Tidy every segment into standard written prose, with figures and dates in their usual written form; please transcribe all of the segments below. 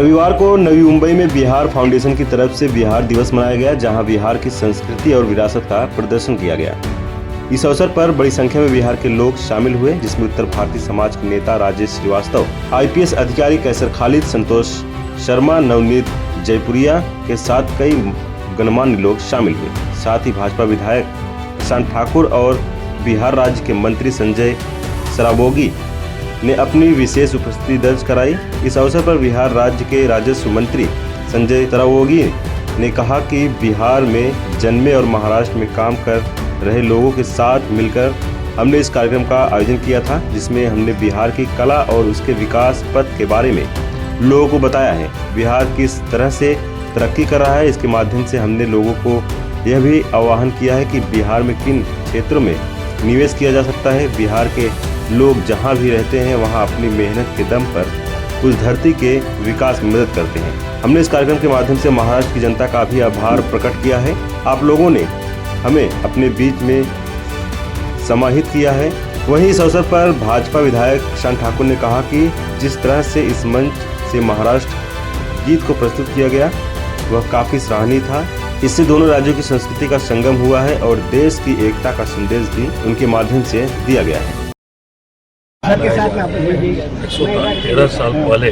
रविवार को नवी मुंबई में बिहार फाउंडेशन की तरफ से बिहार दिवस मनाया गया, जहां बिहार की संस्कृति और विरासत का प्रदर्शन किया गया। इस अवसर पर बड़ी संख्या में बिहार के लोग शामिल हुए, जिसमें उत्तर भारतीय समाज के नेता राजेश श्रीवास्तव, IPS अधिकारी कैसर खालिद, संतोष शर्मा, नवनीत जयपुरिया के साथ कई गणमान्य लोग शामिल हुए। साथ ही भाजपा विधायक प्रशांत ठाकुर और बिहार राज्य के मंत्री संजय सराबोगी ने अपनी विशेष उपस्थिति दर्ज कराई। इस अवसर पर बिहार राज्य के राजस्व मंत्री संजय सराबोगी ने कहा कि बिहार में जन्मे और महाराष्ट्र में काम कर रहे लोगों के साथ मिलकर हमने इस कार्यक्रम का आयोजन किया था, जिसमें हमने बिहार की कला और उसके विकास पथ के बारे में लोगों को बताया है। बिहार किस तरह से तरक्की कर रहा है, इसके माध्यम से हमने लोगों को यह भी आह्वान किया है कि बिहार में किन क्षेत्रों में निवेश किया जा सकता है। बिहार के लोग जहां भी रहते हैं वहां अपनी मेहनत के दम पर उस धरती के विकास में मदद करते हैं। हमने इस कार्यक्रम के माध्यम से महाराष्ट्र की जनता का भी आभार प्रकट किया है। आप लोगों ने हमें अपने बीच में समाहित किया है। वहीं इस अवसर पर भाजपा विधायक प्रशांत ठाकुर ने कहा कि जिस तरह से इस मंच से महाराष्ट्र गीत को प्रस्तुत किया गया वह काफ़ी सराहनीय था। इससे दोनों राज्यों की संस्कृति का संगम हुआ है और देश की एकता का संदेश भी उनके माध्यम से दिया गया है। 113 साल पहले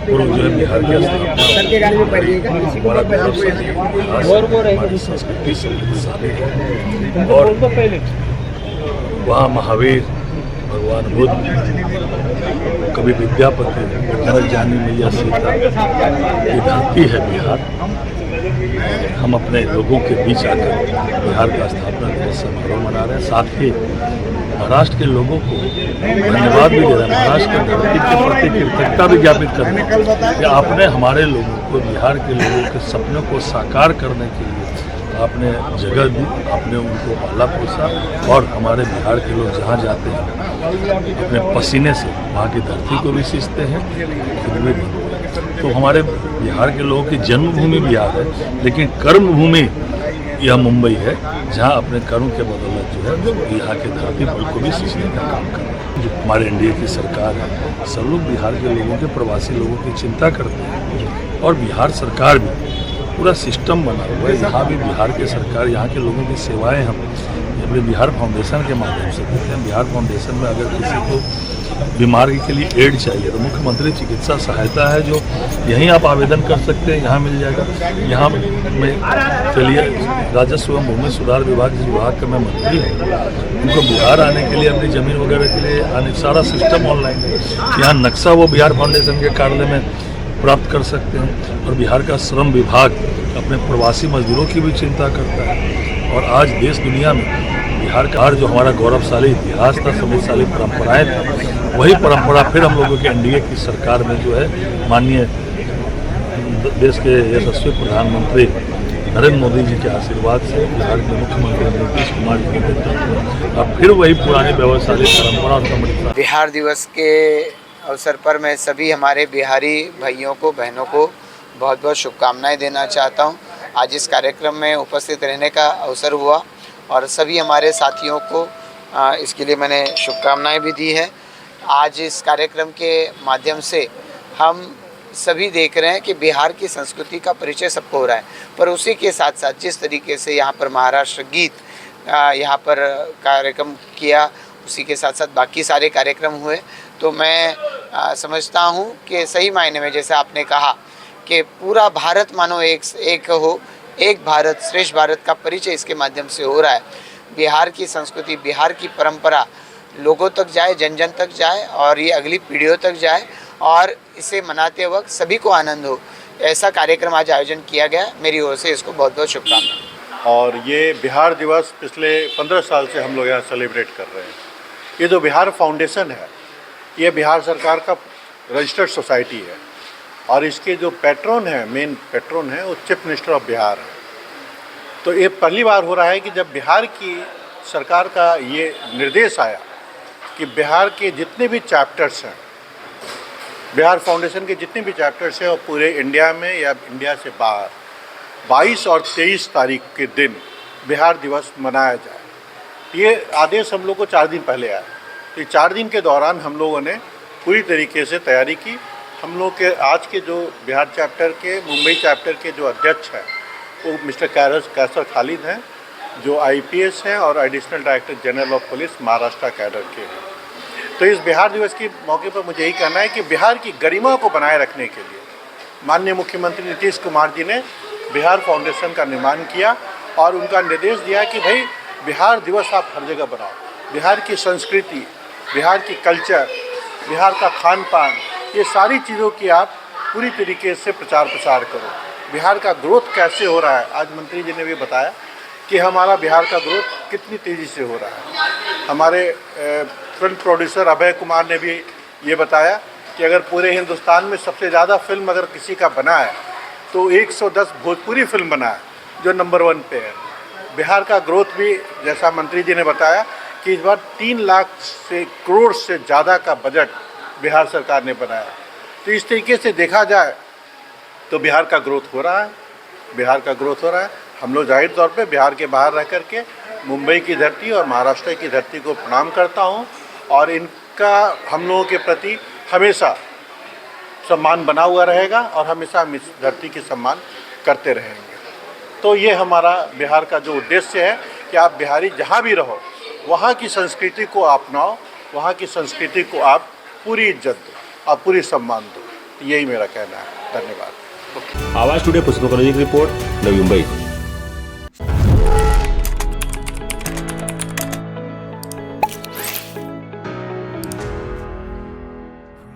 पूर्व जो है बिहार की स्थापना हमारा गौरवशाली इतिहास, हमारी संस्कृति समृद्धशाली है। और वहाँ महावीर, भगवान बुद्ध, कवि विद्यापति, जनक जानी मैया सीता की धरती है बिहार। हम अपने लोगों के बीच आकर बिहार का स्थापना दिवस समारोह मना रहे हैं। साथ ही महाराष्ट्र के लोगों को धन्यवाद भी दे रहे हैं, महाराष्ट्र की धरती के प्रति कृतज्ञता भी ज्ञापित कर रहे हैं कि आपने हमारे लोगों को, बिहार के लोगों के सपनों को साकार करने के लिए आपने जगह दी, आपने उनको पाला पोसा और हमारे बिहार के लोग जहाँ जाते हैं अपने पसीने से वहाँ की धरती को भी सींचते हैं, खुद भी बनते हैं। तो हमारे बिहार के लोगों की जन्मभूमि बिहार है, लेकिन कर्मभूमि यह मुंबई है, जहाँ अपने कर्म के बदौलत जो है यहाँ के धरती बल को भी सींचने का काम कर रहे हैं। जो हमारे NDA की सरकार है, सब लोग बिहार के लोगों के, प्रवासी लोगों की चिंता करते हैं और बिहार सरकार भी पूरा सिस्टम बना हुआ है। यहाँ भी बिहार की सरकार, यहाँ के लोगों की सेवाएं हम अपने बिहार फाउंडेशन के माध्यम से देते हैं। बिहार फाउंडेशन में अगर किसी को बीमारी के लिए एड चाहिए तो मुख्यमंत्री चिकित्सा सहायता है, जो यहीं आप आवेदन कर सकते हैं, यहाँ मिल जाएगा। यहाँ में चलिए राजस्व एवं भूमि सुधार विभाग, जिस विभाग का मैं मंत्री हूँ, उनको बिहार आने के लिए, अपनी ज़मीन वगैरह के लिए आने, सारा सिस्टम ऑनलाइन है। यहाँ नक्शा वो बिहार फाउंडेशन के कार्यालय में प्राप्त कर सकते हैं। और बिहार का श्रम विभाग अपने प्रवासी मजदूरों की भी चिंता करता है। और आज देश दुनिया में बिहार का जो हमारा गौरवशाली इतिहास था, समृद्धशाली परंपराएं थी, वही परंपरा फिर हम लोगों के NDA की सरकार में जो है माननीय देश के यशस्वी प्रधानमंत्री नरेंद्र मोदी जी के आशीर्वाद से, बिहार के मुख्यमंत्री नीतीश कुमार जी के नेतृत्व, अब फिर वही पुरानी व्यवसायी परंपरा और समृद्धि। बिहार दिवस के अवसर पर मैं सभी हमारे बिहारी भाइयों को, बहनों को बहुत बहुत शुभकामनाएं देना चाहता हूं। आज इस कार्यक्रम में उपस्थित रहने का अवसर हुआ और सभी हमारे साथियों को इसके लिए मैंने शुभकामनाएं भी दी है। आज इस कार्यक्रम के माध्यम से हम सभी देख रहे हैं कि बिहार की संस्कृति का परिचय सबको हो रहा है, पर उसी के साथ साथ जिस तरीके से यहाँ पर महाराष्ट्र गीत यहाँ पर कार्यक्रम किया, उसी के साथ साथ बाकी सारे कार्यक्रम हुए। तो मैं समझता हूँ कि सही मायने में, जैसे आपने कहा कि पूरा भारत मानो एक हो, एक भारत श्रेष्ठ भारत का परिचय इसके माध्यम से हो रहा है। बिहार की संस्कृति, बिहार की परंपरा लोगों तक जाए, जन जन तक जाए और ये अगली पीढ़ियों तक जाए और इसे मनाते वक्त सभी को आनंद हो, ऐसा कार्यक्रम आज आयोजन किया गया। मेरी ओर से इसको बहुत बहुत शुभकामनाएं। और ये बिहार दिवस पिछले 15 साल से हम लोग यहाँ सेलिब्रेट कर रहे हैं। ये जो बिहार फाउंडेशन है, ये बिहार सरकार का रजिस्टर्ड सोसाइटी है और इसके जो पैट्रन है, मेन पैट्रन है, वो चीफ मिनिस्टर ऑफ बिहार है। तो ये पहली बार हो रहा है कि जब बिहार की सरकार का ये निर्देश आया कि बिहार के जितने भी चैप्टर्स हैं, बिहार फाउंडेशन के जितने भी चैप्टर्स हैं, वो पूरे इंडिया में या इंडिया से बाहर 22 और 23 तारीख के दिन बिहार दिवस मनाया जाए। ये आदेश हम लोग को 4 दिन पहले आया। तो 4 दिन के दौरान हम लोगों ने पूरी तरीके से तैयारी की हम लोग के आज के जो बिहार चैप्टर के मुंबई चैप्टर के जो अध्यक्ष हैं वो मिस्टर कैसर खालिद हैं, जो आईपीएस हैं और additional director general of police Maharashtra cadre के हैं। तो इस बिहार दिवस के मौके पर मुझे यही कहना है कि बिहार की गरिमा को बनाए रखने के लिए माननीय मुख्यमंत्री नीतीश कुमार जी ने बिहार फाउंडेशन का निर्माण किया और उनका निर्देश दिया कि भाई बिहार दिवस आप हर जगह बनाओ, बिहार की संस्कृति, बिहार की कल्चर, बिहार का खान पान, ये सारी चीज़ों की आप पूरी तरीके से प्रचार प्रसार करो। बिहार का ग्रोथ कैसे हो रहा है, आज मंत्री जी ने भी बताया कि हमारा बिहार का ग्रोथ कितनी तेज़ी से हो रहा है। हमारे फिल्म प्रोड्यूसर अभय कुमार ने भी ये बताया कि अगर पूरे हिंदुस्तान में सबसे ज़्यादा फिल्म अगर किसी का बना है तो 110 भोजपुरी फिल्म बना है जो नंबर 1 पे है। बिहार का ग्रोथ भी जैसा मंत्री जी ने बताया कि इस बार 3 लाख से करोड़ से ज़्यादा का बजट बिहार सरकार ने बनाया। तो इस तरीके से देखा जाए तो बिहार का ग्रोथ हो रहा है, बिहार का ग्रोथ हो रहा है। हम लोग जाहिर तौर पे बिहार के बाहर रह कर के मुंबई की धरती और महाराष्ट्र की धरती को प्रणाम करता हूँ और इनका हम लोगों के प्रति हमेशा सम्मान बना हुआ रहेगा और हमेशा हम इस धरती की सम्मान करते रहेंगे। तो ये हमारा बिहार का जो उद्देश्य है कि आप बिहारी जहाँ भी रहो वहाँ की संस्कृति को अपनाओ, वहाँ की संस्कृति को आप पूरी इज्जत दो और पूरी सम्मान दो। यही मेरा कहना है। धन्यवाद। आवाज टुडे पुस्तकों की रिपोर्ट, नवी मुंबई।